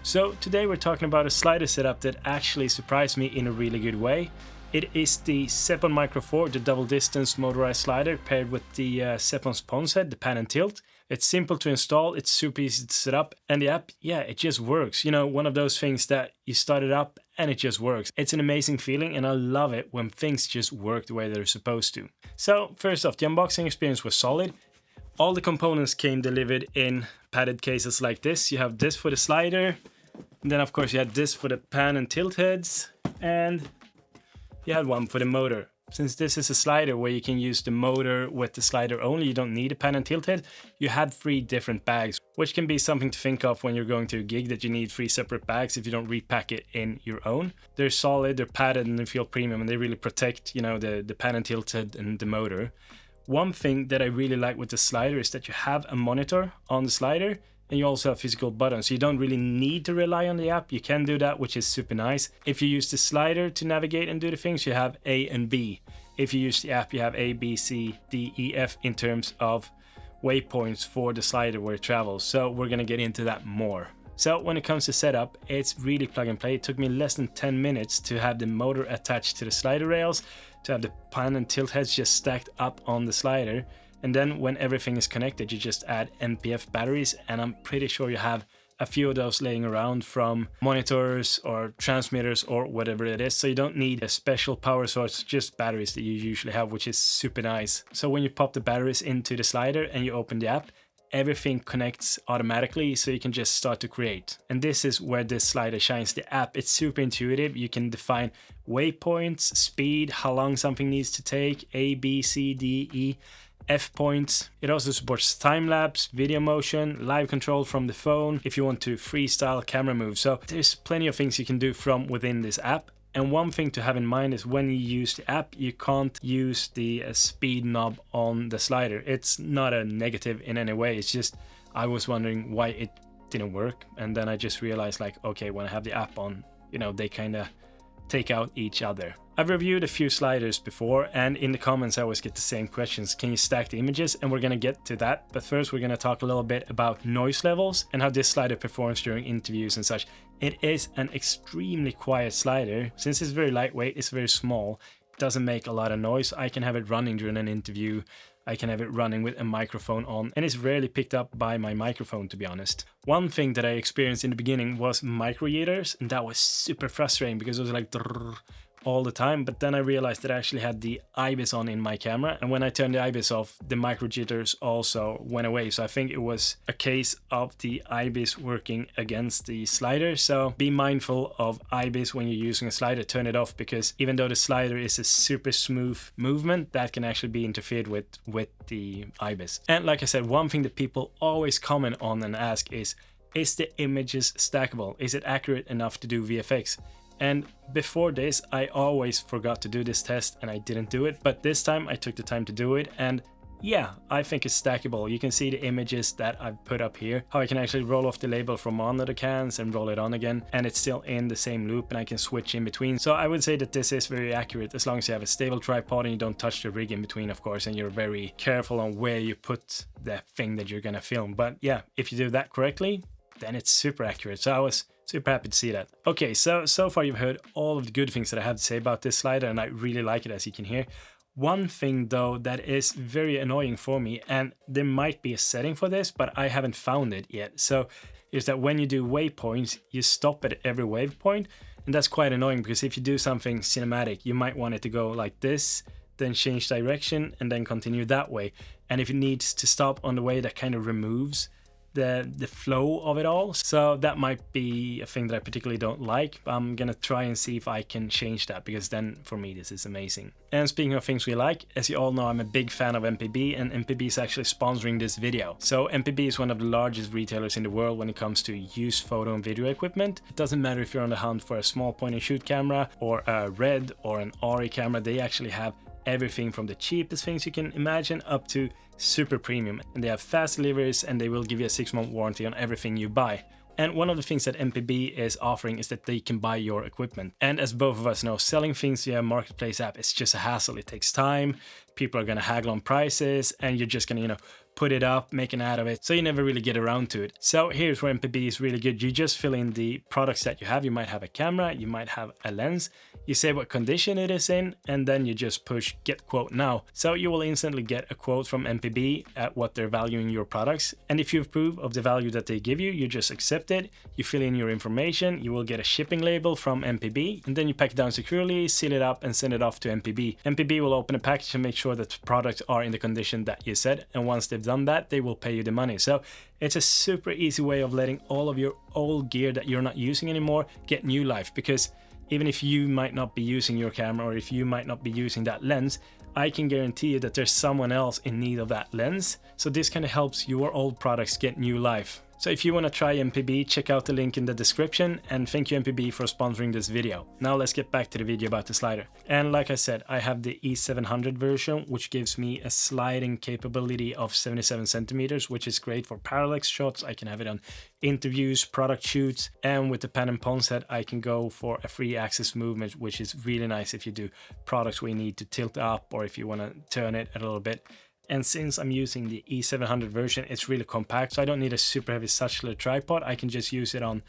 So today we're talking about a slider setup that actually surprised me in a really good way. It is the Zeapon Micro4, the double distance motorized slider paired with the Zeapon Spons head, the pan and tilt. It's simple to install, it's super easy to set up, and the app, yeah, it just works. You know, one of those things that you start it up and it just works. It's an amazing feeling and I love it when things just work the way they're supposed to. So first off, the unboxing experience was solid. All the components came delivered in padded cases like this. You have this for the slider, and then of course you had this for the pan and tilt heads, and you had one for the motor. Since this is a slider where you can use the motor with the slider only, you don't need a pan and tilt head, you had 3 different bags, which can be something to think of when you're going to a gig, that you need 3 separate bags if you don't repack it in your own. They're solid, they're padded, and they feel premium, and they really protect, you know, the pan and tilt head and the motor. One thing that I really like with the slider is that you have a monitor on the slider, and you also have physical buttons, so you don't really need to rely on the app. You can do that, which is super nice. If you use the slider to navigate and do the things, you have A and B. If you use the app, you have A, B, C, D, E, F in terms of waypoints for the slider where it travels. So we're gonna get into that more. So when it comes to setup, it's really plug and play. It took me less than 10 minutes to have the motor attached to the slider rails, to have the pan and tilt heads just stacked up on the slider. And then when everything is connected, you just add NPF batteries, and I'm pretty sure you have a few of those laying around from monitors or transmitters or whatever it is. So you don't need a special power source, just batteries that you usually have, which is super nice. So when you pop the batteries into the slider and you open the app, everything connects automatically, so you can just start to create. And this is where this slider shines. The app, it's super intuitive. You can define waypoints, speed, how long something needs to take, A, B, C, D, E, F points. It also supports time-lapse, video motion, live control from the phone, if you want to freestyle camera moves. So there's plenty of things you can do from within this app. And one thing to have in mind is when you use the app, you can't use the speed knob on the slider. It's not a negative in any way. It's just, I was wondering why it didn't work. And then I just realized, like, okay, when I have the app on, you know, they kind of take out each other. I've reviewed a few sliders before, and in the comments I always get the same questions. Can you stack the images? And we're gonna get to that. But first we're gonna talk a little bit about noise levels and how this slider performs during interviews and such. It is an extremely quiet slider. Since it's very lightweight, it's very small, it doesn't make a lot of noise. I can have it running during an interview. I can have it running with a microphone on, and it's rarely picked up by my microphone, to be honest. One thing that I experienced in the beginning was micro jitters, and that was super frustrating because it was like all the time. But then I realized that I actually had the IBIS on in my camera, and when I turned the IBIS off, the micro jitters also went away. So I think it was a case of the IBIS working against the slider. So be mindful of IBIS when you're using a slider. Turn it off, because even though the slider is a super smooth movement, that can actually be interfered with the IBIS. And like I said, one thing that people always comment on and ask is the images stackable? Is it accurate enough to do VFX? And before this, I always forgot to do this test and I didn't do it. But this time I took the time to do it, and yeah, I think it's stackable. You can see the images that I've put up here, how I can actually roll off the label from one of the cans and roll it on again, and it's still in the same loop and I can switch in between. So I would say that this is very accurate, as long as you have a stable tripod and you don't touch the rig in between, of course, and you're very careful on where you put the thing that you're gonna film. But yeah, if you do that correctly, then it's super accurate. So I was super happy to see that. Okay, so far you've heard all of the good things that I have to say about this slider, and I really like it, as you can hear. One thing though that is very annoying for me, and there might be a setting for this, but I haven't found it yet, so is that when you do waypoints, you stop at every waypoint, and that's quite annoying, because if you do something cinematic, you might want it to go like this, then change direction, and then continue that way. And if it needs to stop on the way, that kind of removes the flow of it all. So that might be a thing that I particularly don't like. I'm gonna try and see if I can change that, because then for me this is amazing. And speaking of things we like, as you all know, I'm a big fan of MPB, and MPB is actually sponsoring this video. So MPB is one of the largest retailers in the world when it comes to used photo and video equipment. It doesn't matter if you're on the hunt for a small point and shoot camera or a RED or an RE camera, they actually have everything from the cheapest things you can imagine up to super premium, and they have fast deliveries, and they will give you a 6-month warranty on everything you buy. And one of the things that MPB is offering is that they can buy your equipment. And as both of us know, selling things via a marketplace app, it's just a hassle. It takes time, people are gonna haggle on prices, and you're just gonna, put it up, make an ad of it, so you never really get around to it. So here's where MPB is really good. You just fill in the products that you have. You might have a camera, you might have a lens, you say what condition it is in, and then you just push get quote now. So you will instantly get a quote from MPB at what they're valuing your products. And if you approve of the value that they give you, you just accept it, you fill in your information, you will get a shipping label from MPB, and then you pack it down securely, seal it up, and send it off to MPB. MPB will open a package and make sure that the products are in the condition that you said, and once they've done that, they will pay you the money. So it's a super easy way of letting all of your old gear that you're not using anymore get new life, because even if you might not be using your camera, or if you might not be using that lens, I can guarantee you that there's someone else in need of that lens. So this kind of helps your old products get new life. So if you want to try MPB, check out the link in the description, and thank you MPB for sponsoring this video. Now let's get back to the video about the slider. And like I said, I have the E700 version, which gives me a sliding capability of 77 centimeters, which is great for parallax shots. I can have it on interviews, product shoots, and with the pan and pons head, I can go for a free axis movement, which is really nice if you do products where you need to tilt up, or if you want to turn it a little bit. And since I'm using the E700 version, it's really compact, so I don't need a super heavy satellite tripod. I can just use it on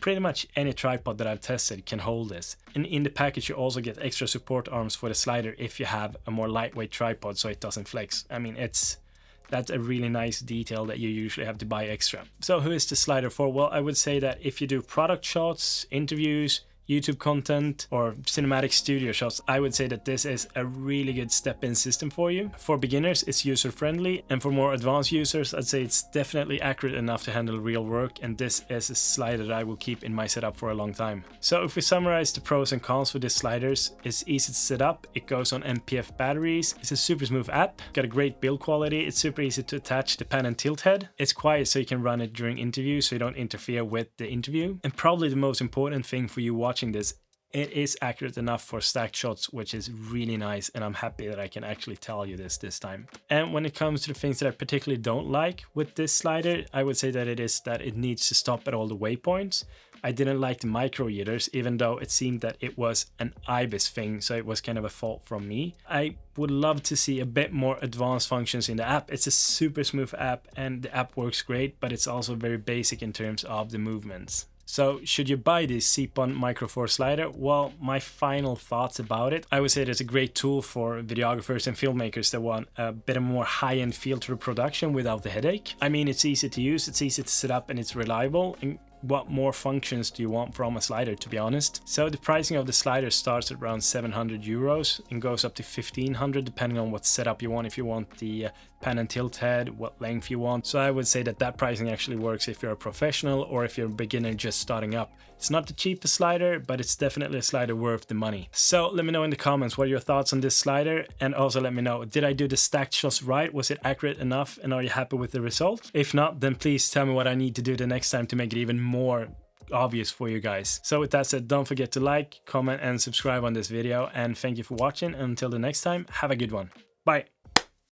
pretty much any tripod that I've tested can hold this. And in the package you also get extra support arms for the slider if you have a more lightweight tripod, so it doesn't flex. I mean, that's a really nice detail that you usually have to buy extra. So who is the slider for? Well, I would say that if you do product shots, interviews, YouTube content, or cinematic studio shots, I would say that this is a really good step-in system for you. For beginners, it's user-friendly, and for more advanced users, I'd say it's definitely accurate enough to handle real work, and this is a slider that I will keep in my setup for a long time. So if we summarize the pros and cons for these sliders, it's easy to set up, it goes on MPF batteries, it's a super smooth app, got a great build quality, it's super easy to attach the pan and tilt head, it's quiet so you can run it during interviews so you don't interfere with the interview, and probably the most important thing for you watching this, it is accurate enough for stacked shots, which is really nice, and I'm happy that I can actually tell you this time. And when it comes to the things that I particularly don't like with this slider, I would say that it needs to stop at all the waypoints. I didn't like the micro jitters, even though it seemed that it was an IBIS thing, so it was kind of a fault from me. I would love to see a bit more advanced functions in the app. It's a super smooth app, and the app works great, but it's also very basic in terms of the movements. So should you buy this Zeapon Micro4 slider? Well, my final thoughts about it, I would say it's a great tool for videographers and filmmakers that want a bit of more high-end feel to the production without the headache. I mean, it's easy to use, it's easy to set up, and it's reliable. And what more functions do you want from a slider, to be honest? So the pricing of the slider starts at around 700 euros and goes up to 1500 depending on what setup you want. If you want the pan and tilt head, what length you want. So I would say that pricing actually works if you're a professional or if you're a beginner just starting up. It's not the cheapest slider, but it's definitely a slider worth the money. So let me know in the comments what are your thoughts on this slider, and also let me know, did I do the stacked shots right? Was it accurate enough, and are you happy with the result? If not, then please tell me what I need to do the next time to make it even more obvious for you guys. So with that said, don't forget to like, comment, and subscribe on this video, and thank you for watching. Until the next time, have a good one. Bye.